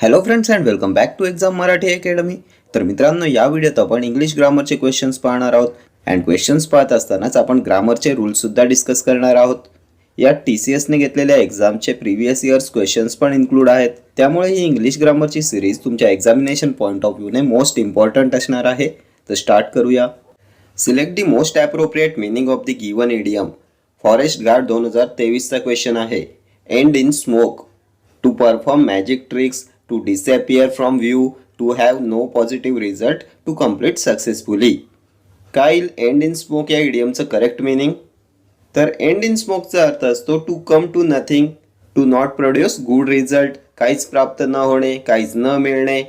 Hello friends and welcome back to exam Marathi academy. तर मित्रांनो, या व्हिडिओत आपण इंग्लिश ग्रामरचे क्वेश्चन्स पाहणार आहोत. अँड क्वेश्चन्स पाहत असतानाच आपण ग्रामरचे रूल्ससुद्धा डिस्कस करणार आहोत. यात TCSने घेतलेल्या एक्झामचे प्रिव्हियस इयर्स क्वेश्चन्स पण इन्क्लूड आहेत. त्यामुळे ही इंग्लिश ग्रामरची सिरीज तुमच्या एक्झामिनेशन पॉईंट ऑफ व्ह्यूने मोस्ट इम्पॉर्टंट असणार आहे. तर स्टार्ट करूया. Select the most appropriate meaning of the given idiom. Forest guard 2023चा क्वेश्चन आहे. End in smoke, to perform magic tricks, to disappear from view, to have no positive result, to complete successfully. काय येईल end in smoke या इडियमचं correct meaning? तर end in स्मोकचा अर्थ असतो to come to nothing, to not produce good result, काहीच प्राप्त न होणे, काहीच न मिळणे,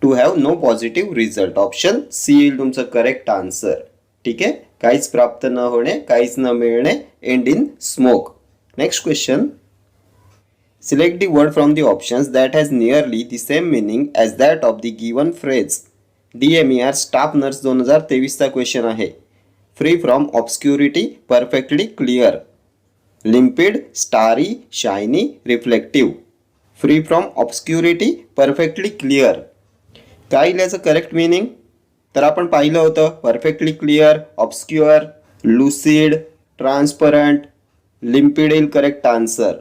to have no positive result. Option C येईल तुमचं करेक्ट आन्सर. ठीक आहे, काहीच प्राप्त न होणे, काहीच न मिळणे, end in smoke. Next question. Select the word from the options that has nearly the same meaning as that of the given phrase. DMER staff nurse 2023चा क्वेश्चन आहे. Free from obscurity, perfectly clear, limpid, starry, shiny, reflective. Free from obscurity, perfectly clear. काय याचं correct meaning? तर आपण पाहिलं होतं perfectly clear, obscure, lucid, transparent, limpid येईल correct answer.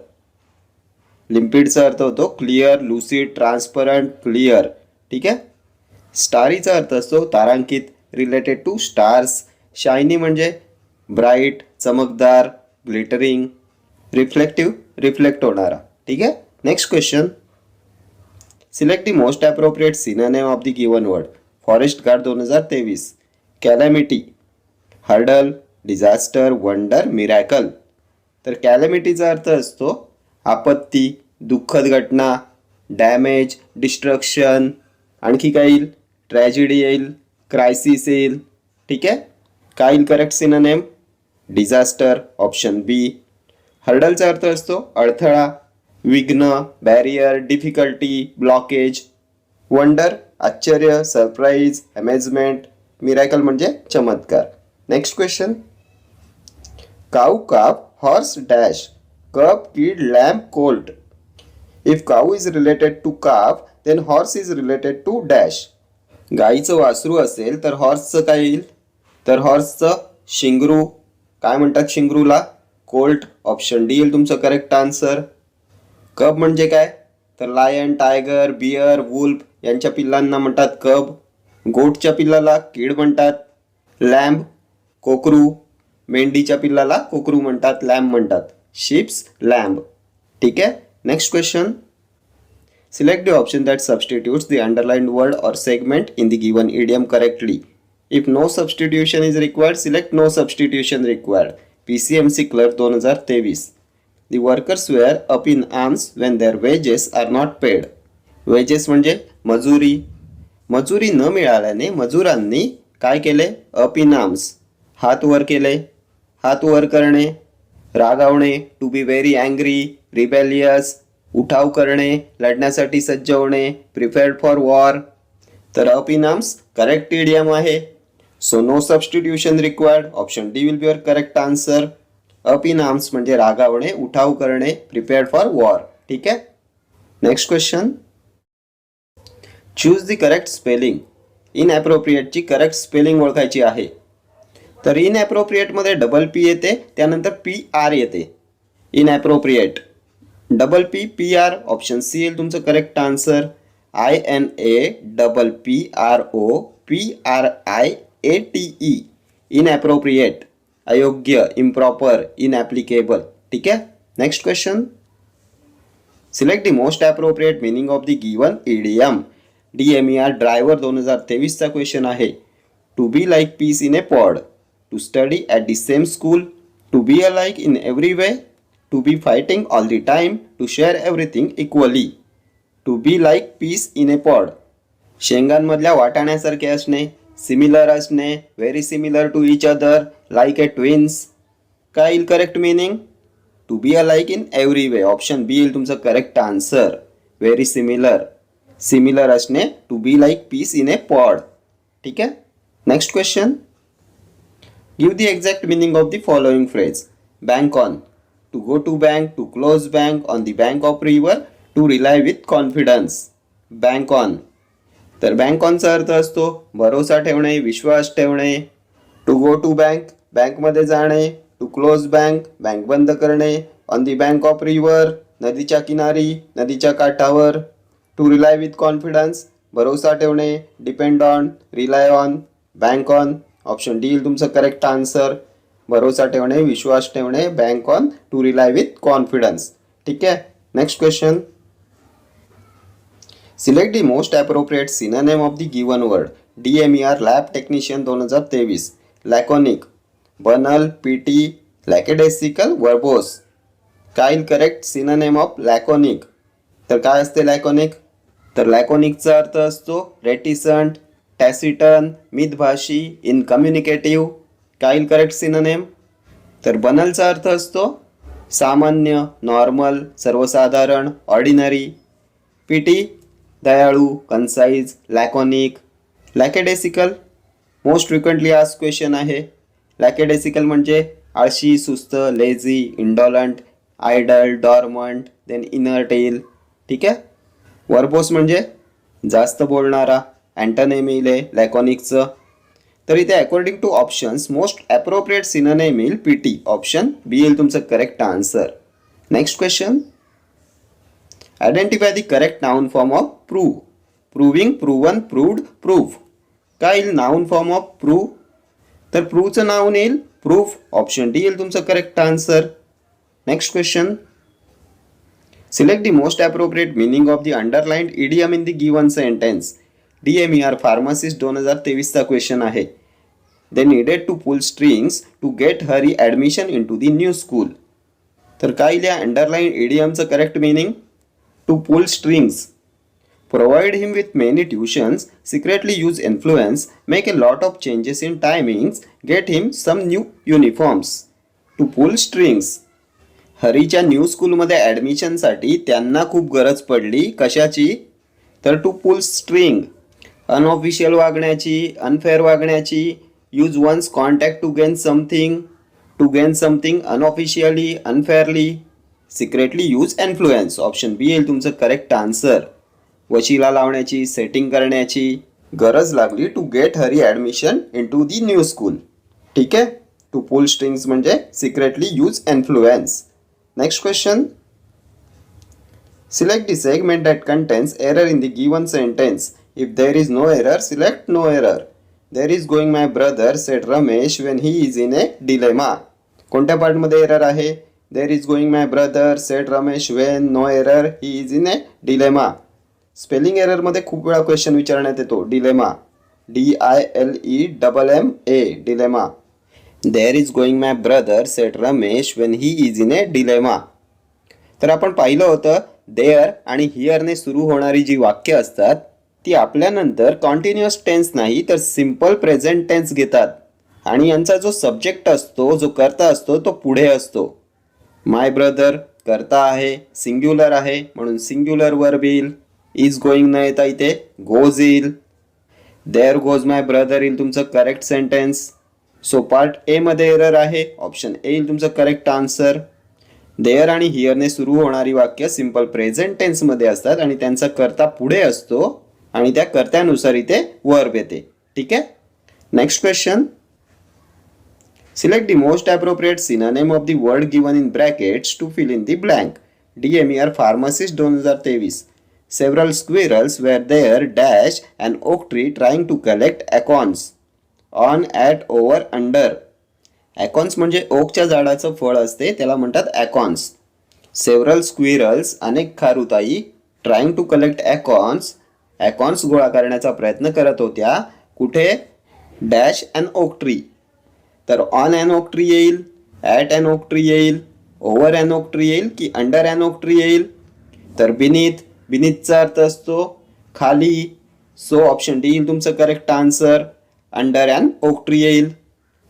लिम्पिडचा अर्थ होतो क्लिअर, लुसिड, ट्रान्सपरंट, क्लिअर. ठीक आहे. स्टारीचा अर्थ असतो तारांकित, रिलेटेड टू स्टार्स. शायनी म्हणजे ब्राईट, चमकदार, ग्लिटरिंग. रिफ्लेक्टिव्ह, रिफ्लेक्ट होणारा. ठीक आहे. Next question. Select the most appropriate synonym of the given word. Forest guard 2023. Calamity, hurdle, disaster, wonder, miracle. तर कॅलॅमिटीचा अर्थ असतो आपत्ती, दुःखद घटना, डॅमेज, डिस्ट्रक्शन. आणखी काय येईल? ट्रॅजेडी येईल, क्रायसिस येईल. ठीक आहे. काय येईल correct synonym? Disaster, option B. हर्डलचा अर्थ असतो अडथळा, विघ्न, बॅरियर, डिफिकल्टी, ब्लॉकेज. वंडर आश्चर्य, सरप्राईज, अमेजमेंट. मिरॅकल म्हणजे चमत्कार. Next question. Cow, calf, horse, dash, cup, kid, lamb, colt. If cow is related to calf, then horse is related to dash. गाईचं वासरू असेल तर हॉर्सचं काय येईल? तर हॉर्सचं शिंगरू. काय म्हणतात शिंगरूला? कोल्ट. ऑप्शन डी येईल तुमचं करेक्ट आन्सर. कब म्हणजे काय? तर लायन, टायगर, बियर, वुल्फ यांच्या पिल्लांना म्हणतात कब. गोटच्या पिल्लाला किड म्हणतात. लॅम्ब, कोकरू. मेंढीच्या पिल्लाला कोकरू म्हणतात, लॅम्ब म्हणतात. Sheeps, lamb. ठीक आहे. Next question. Select the option that substitutes the underlined word or segment in the given idiom correctly. If no substitution is required, select no substitution required. PCMC clerk 2023. The workers were up in arms when their wages are not paid. Wages म्हणजे मजुरी. मजुरी न मिळाल्याने मजुरांनी काय केले? Up in arms, हात वर केले. हात वर करणे, रागावणे, to be very angry, rebellious, उठाव करणे, लढण्यासाठी सज्ज होणे, प्रिपेअर्ड फॉर वॉर. तर up in arms correct idiom आहे. So no substitution required. Option D will be your correct answer. Up in arms म्हणजे रागावणे, उठाव करणे, प्रिपेअर्ड फॉर वॉर. ठीक आहे. Next question. Choose the correct spelling. इनॲप्रोप्रिएटची correct spelling ओळखायची आहे. तर इनॲप्रोप्रिएटमध्ये डबल पी येते, त्यानंतर PR येते. इनॲप्रोप्रिएट, डबल PR. ऑप्शन सी येईल तुमचं करेक्ट आन्सर. INAPPROPRIATE. इनॲप्रोप्रिएट, अयोग्य, इम्प्रॉपर, इनॲप्लिकेबल. ठीक आहे. Next question. Select the most appropriate meaning of the given idiom. DMER driver 2023चा क्वेश्चन आहे. To be like peas in a pod, to study at the same school, to be alike in every way, to be fighting all the time, to share everything equally. To be like peas in a pod. शेंगांमधल्या वाटाण्यासारखे असणे, similar असणे, very similar to each other, like a twins. काय येईल correct meaning? To be alike in every way. Option B येईल तुमचं correct answer. Very similar, similar असणे, to be like peas in a pod. ठीक आहे. Next question. Give the exact meaning of the following phrase. Bank on, to go to bank, to close bank, on the bank of river, to rely with confidence. Bank on. तर bank ऑनचा अर्थ असतो भरोसा ठेवणे, विश्वास ठेवणे. To go to bank, बँकमध्ये जाणे. To close bank, bank बंद करणे. On the bank of river, नदीच्या किनारी, नदीच्या काठावर. टू रिलाय विथ कॉन्फिडन्स, भरोसा ठेवणे. Depend on, rely on, bank on. Option D येईल तुमचं करेक्ट आन्सर. भरोसा ठेवणे, विश्वास ठेवणे, bank on, to rely with confidence. ठीक आहे. Next question. Select the most appropriate synonym of the given word. DMER lab technician 2023. Laconic, banal, pithy, लॅकेडेसिकल, verbose. काय येईल करेक्ट सिनोनिम ऑफ लॅकोनिक? तर काय असते लॅकोनिक? तर लॅकोनिकचा अर्थ असतो रेटिसंट, टॅसिटन, मितभाषी, इनकम्युनिकेटिव्ह. काय येईल करेक्ट सिनोनिम? तर बनलचा अर्थ असतो सामान्य, नॉर्मल, सर्वसाधारण, ऑर्डिनरी. पीटी दयाळू, concise, laconic. Lackadaisical most frequently asked question आहे. लॅकेडेसिकल म्हणजे आळशी, सुस्त, lazy, indolent, idle, dormant, then inertial. ठीक आहे. वर्बोस म्हणजे जास्त बोलणारा, अँटोनिम आहे लॅकोनिकचं. तर इथे according to options most appropriate synonym येईल पीटी. ऑप्शन बी येईल तुमचं correct answer. Next question. Identify the correct noun form of prove. Proving, proven, proved, prove. काय येईल नाउन फॉर्म ऑफ प्रूव्ह? तर प्रूव्हचं नाउन येईल प्रूफ. ऑप्शन डी येईल तुमचं correct answer. Next question. Select the most appropriate meaning of the underlined idiom in the given sentence. DMER pharmacist 2023चा question आहे. They needed to pull strings to get Hari admission into the new school. तर काय येईल या underline इडियमचं correct meaning? To pull strings, provide him with many tuitions, secretly use influence, make a lot of changes in timings, get him some new uniforms. To pull strings. हरीच्या new स्कूलमध्ये ॲडमिशनसाठी त्यांना खूप गरज पडली. कशाची? तर टू पुल स्ट्रिंग. अनऑफिशियल वागण्याची, अनफेअर वागण्याची. Use one's contact to gain something, to gain something unofficially, unfairly. Secretly use influence. Option B येईल तुमचं करेक्ट आन्सर. वशिला लावण्याची, सेटिंग करण्याची गरज लागली to get Hari admission into the new school. ठीक आहे. टू पुल स्ट्रिंग्स म्हणजे secretly use influence. Next question. Select the segment that contains error in the given sentence. If there is no error, select no error. There is going my brother said Ramesh when he is in a dilemma. कोणत्या पार्टमध्ये error आहे? There is going my brother said Ramesh when, no error, he is in a dilemma. Spelling एररमध्ये खूप वेळा question विचारण्यात येतो dilemma. DILEMMA, dilemma. There is going my brother set Ramesh when he is in a dilemma. तर आपण पाहिलं होतं there आणि हिअरने सुरू होणारी जी वाक्य असतात ती आपल्यानंतर कॉन्टिन्युअस टेन्स नाही तर सिम्पल प्रेझेंट टेन्स घेतात आणि यांचा जो सब्जेक्ट असतो, जो कर्ता असतो, तो पुढे असतो. माय ब्रदर कर्ता आहे, सिंग्युलर आहे म्हणून सिंग्युलर वर्ब येईल. इज गोइंग न येता इथे गोज येईल. देअर गोज माय ब्रदर येईल तुमचं correct sentence. So part A मध्ये एरर आहे. ऑप्शन ए येईल तुमचं करेक्ट आन्सर. देअर आणि हिअरने सुरू होणारी वाक्य सिम्पल प्रेझेंट टेन्समध्ये असतात आणि त्यांचा कर्ता पुढे असतो आणि त्या कर्त्यानुसार इथे वर्ब येते. ठीक आहे. Next question. Select the most appropriate synonym of the word given in brackets to fill in the blank. DMER pharmacist 2023. Several squirrels were there dash an oak tree trying to collect acorns. On, at, over, under. Acorns म्हणजे ओकच्या झाडाचं फळ असते त्याला म्हणतात acorns. Several squirrels अनेक खारुताई trying to collect acorns. acorns गोळा करण्याचा प्रयत्न करत होत्या. कुठे? dash an oak tree. तर on an oak tree येईल, at an oak tree येईल, over an oak tree येईल की under an oak tree येईल? तर beneath. बिनीथचा अर्थ असतो खाली. सो ऑप्शन डी येईल तुमचं correct answer. Under and oak tree येईल.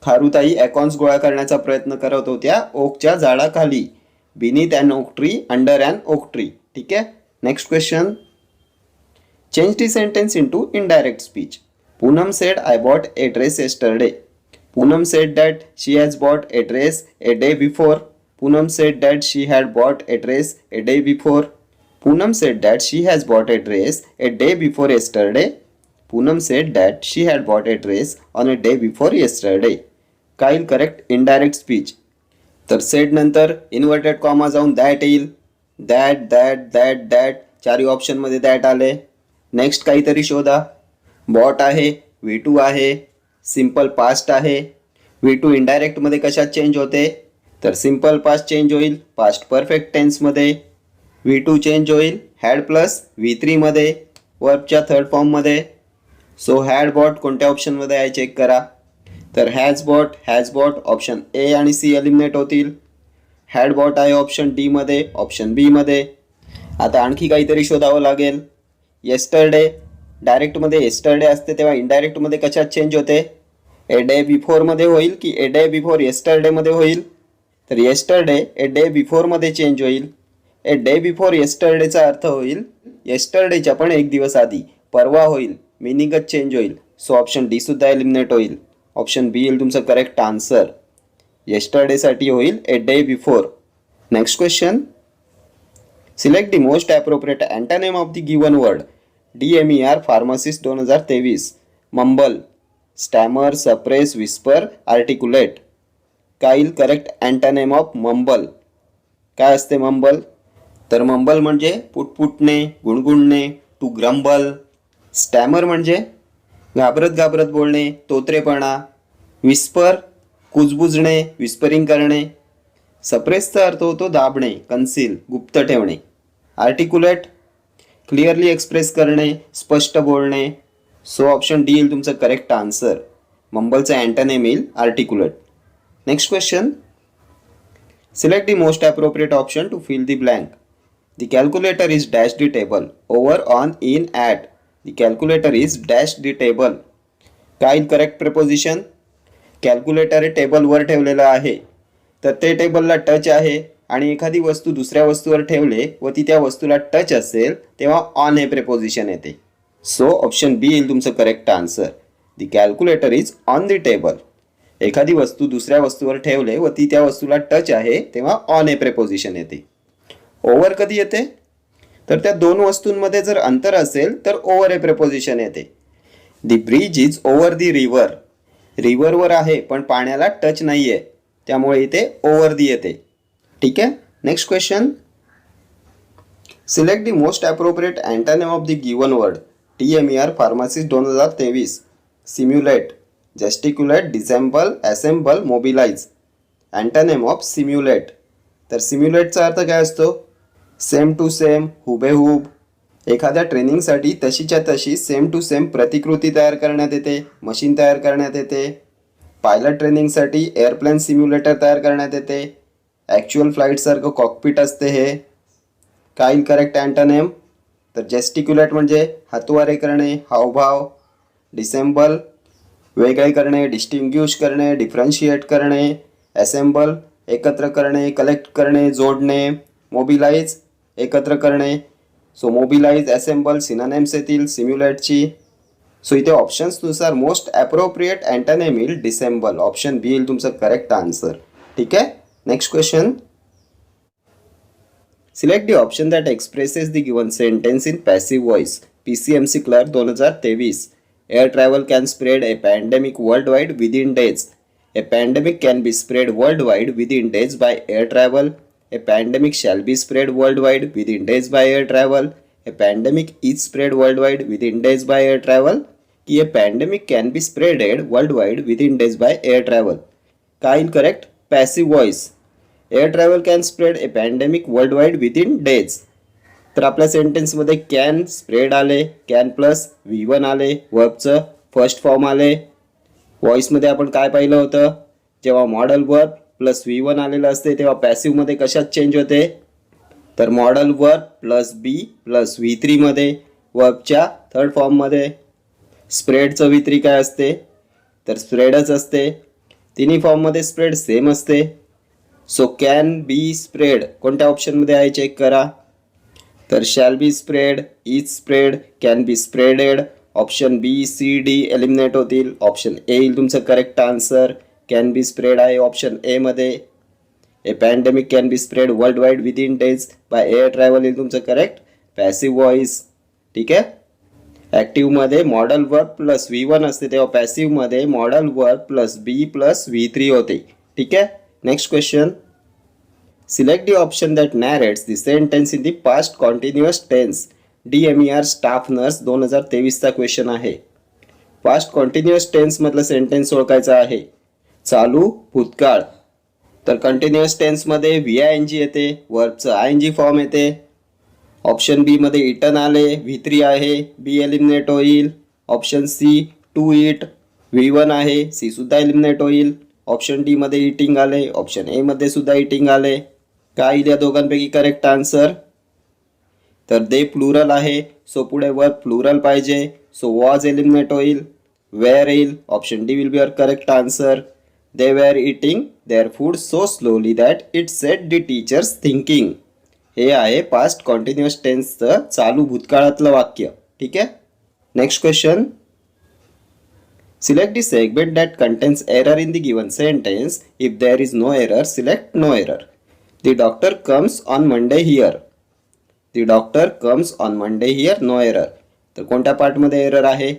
खारुताई ॲकॉन्स गोळा करण्याचा प्रयत्न करत होत्या ओकच्या झाडाखाली. Beneath and oak tree, under and oak tree. ठीक आहे. Next question. Change the sentence into indirect speech. Poonam said I bought a dress yesterday. Poonam said that she has bought a dress a day before. Poonam said that she had bought a dress a day before. Poonam said that she has bought a dress a day before yesterday. Poonam said that she had bought a dress on a day before yesterday. काय येईल correct? Indirect speech. तर sed नंतर inverted comma जाऊन that येईल. That that that that चारही ऑप्शनमध्ये that आले. Next काहीतरी शोधा. बॉट आहे, V2 आहे, सिम्पल पास्ट आहे. V2 इनडायरेक्टमध्ये कशात चेंज होते? तर सिम्पल पास्ट चेंज होईल पास्ट परफेक्ट टेन्समध्ये. V2 चेंज होईल हॅड प्लस V3 मध्ये वर्बच्या थर्ड फॉर्ममध्ये. सो हॅड बॉट कोणत्या ऑप्शनमध्ये आहे चेक करा. तर हॅज बॉट ऑप्शन ए आणि सी एलिमिनेट होतील. हॅड बॉट आहे ऑप्शन डी मध्ये, ऑप्शन बी मध्ये. आता आणखी काहीतरी शोधावं लागेल. येस्टरडे डायरेक्टमध्ये येस्टरडे असते तेव्हा इनडायरेक्टमध्ये कशात चेंज होते? ए डे बिफोरमध्ये होईल की ए डे बिफोर येस्टरडेमध्ये होईल? तर येस्टरडे ए डे बिफोरमध्ये चेंज होईल. ए डे बिफोर येस्टरडेचा अर्थ होईल येस्टरडेच्या पण एक दिवस आधी, परवा होईल, मिनिंगच चेंज होईल. सो ऑप्शन डी सुद्धा एलिमिनेट होईल. ऑप्शन बी येईल तुमचं करेक्ट आन्सर. येस्टरडेसाठी होईल a day before. Next question. Select the most appropriate antonym of the given word. DMER pharmacist 2023. Mumble, stammer, suppress, whisper, articulate. काय येईल करेक्ट अँटोनिम ऑफ मंबल? काय असते मंबल? तर मंबल म्हणजे पुटपुटणे, गुणगुणणे, टू ग्रंबल. स्टॅमर म्हणजे घाबरत घाबरत बोलणे, तोत्रेपणा. विस्पर कुजबुजणे, विस्परिंग करणे. सप्रेसचा अर्थ होतो दाबणे, कन्सील, गुप्त ठेवणे. आर्टिक्युलेट क्लिअरली एक्सप्रेस करणे, स्पष्ट बोलणे. सो ऑप्शन डी येईल तुमचं करेक्ट आन्सर. मंबलचा अँटोनिम येईल articulate. Next question. Select the most appropriate option to fill the blank. The calculator is dash the table. Over, on, in, at. The calculator is dash the table. काय correct preposition? Calculator हे टेबलवर ठेवलेलं आहे. तर ते टेबलला touch आहे आणि एखादी वस्तू दुसऱ्या वस्तूवर ठेवले व ती त्या वस्तूला टच असेल तेव्हा ऑन हे प्रिपोजिशन येते. सो ऑप्शन बी येईल तुमचं correct answer. The calculator is on the table. एखादी वस्तू दुसऱ्या वस्तूवर ठेवले व ती त्या वस्तूला टच आहे तेव्हा ऑन हे प्रिपोजिशन येते. ओव्हर कधी येते? तर त्या दोन वस्तूंमध्ये जर अंतर असेल तर ओव्हर हे प्रिपोजिशन येते. The bridge is over the river. रिव्हरवर आहे पण पाण्याला टच नाही आहे त्यामुळे इथे ओव्हर दी येते. ठीक आहे. Next question. Select the most appropriate antonym of the given word. DMER pharmacist 2023. Simulate, gesticulate, dissemble, assemble, mobilize. Antonym of simulate. तर सिम्युलेटचा अर्थ काय असतो? सेम टू सेम, हुबेहूब. एखाद्या ट्रेनिंगसाठी तशीच्या तशी सेम टू सेम प्रतिकृती तयार करण्यात येते, मशीन तयार करण्यात येते. पायलट ट्रेनिंगसाठी एअरप्लेन सिम्युलेटर तयार करण्यात येते. ॲक्च्युअल फ्लाईटसारखं कॉकपिट असते हे. काय करेक्ट अँटोनिम? तर जेस्टिक्युलेट म्हणजे हातवारे करणे, हावभाव. डिसेंबल वेगळे करणे, डिस्टिंग्विश करणे, डिफरन्शिएट करणे. असेंबल एकत्र करणे, कलेक्ट करणे, जोडणे. मोबिलाइज एकत्र करणे. सो मोबिलाइज, असेंबल सिनोनिम्स येतील सिम्युलेटची. सो इथे ऑप्शन्सनुसार मोस्ट ॲप्रोप्रिएट अँटोनिम येईल डिसेंबल. ऑप्शन बी येईल तुमचं करेक्ट आन्सर. ठीक आहे. Next question. Select the option that expresses the given sentence in passive voice. PCMC clerk 2023. Air travel can spread A pandemic world wide within days. A pandemic can be spread worldwide within days by air travel. A pandemic shall be spread worldwide within days by air travel. A pandemic is spread worldwide within days by air travel. कि a pandemic can be spreaded worldwide within days by air travel. काय incorrect? Passive voice. Air travel can spread a pandemic worldwide within days. तर आपल्या सेंटेन्समध्ये can spread आले, can plus V1 आले, वर्बचं first form आले. व्हॉइसमध्ये आपण काय पाहिलं होतं? जेव्हा मॉडल वर्ब प्लस V1 आलेलं असते तेव्हा पॅसिव्हमध्ये कशात चेंज होते? तर model verb plus be plus V3 मध्ये वर्बच्या थर्ड फॉर्ममध्ये. स्प्रेडचं V3 काय असते? तर स्प्रेडच असते. तिन्ही फॉर्ममध्ये स्प्रेड सेम असते. सो कॅन बी स्प्रेड कोणत्या ऑप्शनमध्ये आहे चेक करा. तर shall be spread, is spread, can be spreaded. Option B C D eliminate होतील. ऑप्शन ए येईल तुमचं correct answer. Can be spread आहे ऑप्शन ए मध्ये. A pandemic can be spread world wide within days by air travel येईल तुमचं correct passive voice. ठीक आहे. ॲक्टिव्हमध्ये model verb plus V1 असते, तेव्हा पॅसिव्हमध्ये modal verb plus be plus V3 होते. ठीक आहे. Next question. Select the option that narrates the sentence in the past continuous tense. DMER staff nurse 2023चा क्वेश्चन आहे. पास्ट कॉन्टिन्युअस टेन्समधलं सेंटेन्स ओळखायचं आहे. चालू भूतकाळ. तर कंटिन्युअस टेन्समध्ये VING येते, वर्बचं ING फॉर्म येते. ऑप्शन बी मध्ये इटन आले, V3 आहे, बी एलिमिनेट होईल. Option C to eat, V1 आहे, सी सुद्धा एलिमिनेट होईल. ऑप्शन डी मध्ये इटिंग आले, ऑप्शन ए मध्ये सुद्धा इटिंग आले. काय येईल या दोघांपैकी करेक्ट आन्सर? तर दे प्लुरल आहे, सो पुढे वर्ब प्लुरल पाहिजे, सो वॉज एलिमिनेट होईल. वेअर येईल, option D will be your correct answer. They were eating their food so slowly that it set the teachers thinking. हे आहे past कॉन्टिन्युअस टेन्सचं चालू भूतकाळातलं वाक्य. ठीक आहे. Next question. Select the segment that contains error in the given sentence. If there is no error select no error. The doctor comes on Monday here. The doctor comes on Monday here, no error. तर कोणत्या पार्टमध्ये error आहे?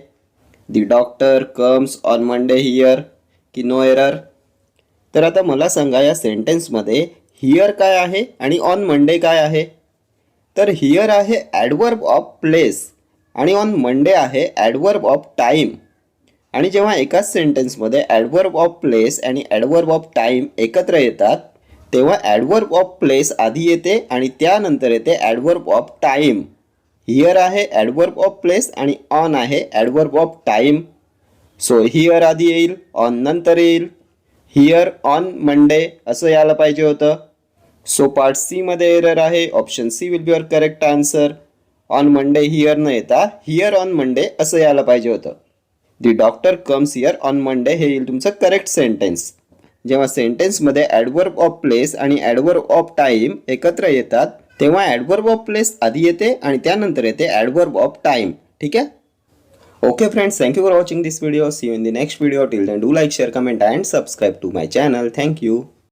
The doctor comes on Monday here की no error? तर आता मला सांगा या सेंटेन्समध्ये हिअर काय आहे आणि ऑन मंडे काय आहे? तर हिअर आहे ॲडवर्ब ऑफ प्लेस आणि ऑन मंडे आहे ॲडवर्ब ऑफ टाईम. आणि जेव्हा एकाच सेंटेन्समध्ये ॲडवर्ब ऑफ प्लेस आणि ॲडवर्ब ऑफ टाईम एकत्र येतात तेव्हा ॲडवर्ब ऑफ प्लेस आधी येते आणि त्यानंतर येते ॲडवर्ब ऑफ टाईम. हिअर आहे ॲडवर्ब ऑफ प्लेस आणि ऑन आहे adverb of time. So here आधी येईल, ऑन नंतर येईल. हिअर ऑन मंडे असं यायला पाहिजे होतं. सो पार्ट सी मध्ये एरर आहे. Option C will be your correct answer. On Monday here न येता हिअर ऑन मंडे असं यायला पाहिजे होतं. The doctor comes here on Monday हे येईल तुमचं करेक्ट सेंटेन्स. जेव्हा सेंटेन्समध्ये ॲडवर्ब ऑफ प्लेस आणि ॲडवर्ब ऑफ टाईम एकत्र येतात तेव्हा ॲडवर्ब ऑफ प्लेस आधी येते आणि त्यानंतर येते ॲडवर्ब ऑफ टाईम. ठीक आहे. Okay friends, thank you for watching this video. See you in the next video. Till then, do like, share, comment and subscribe to my channel. Thank you.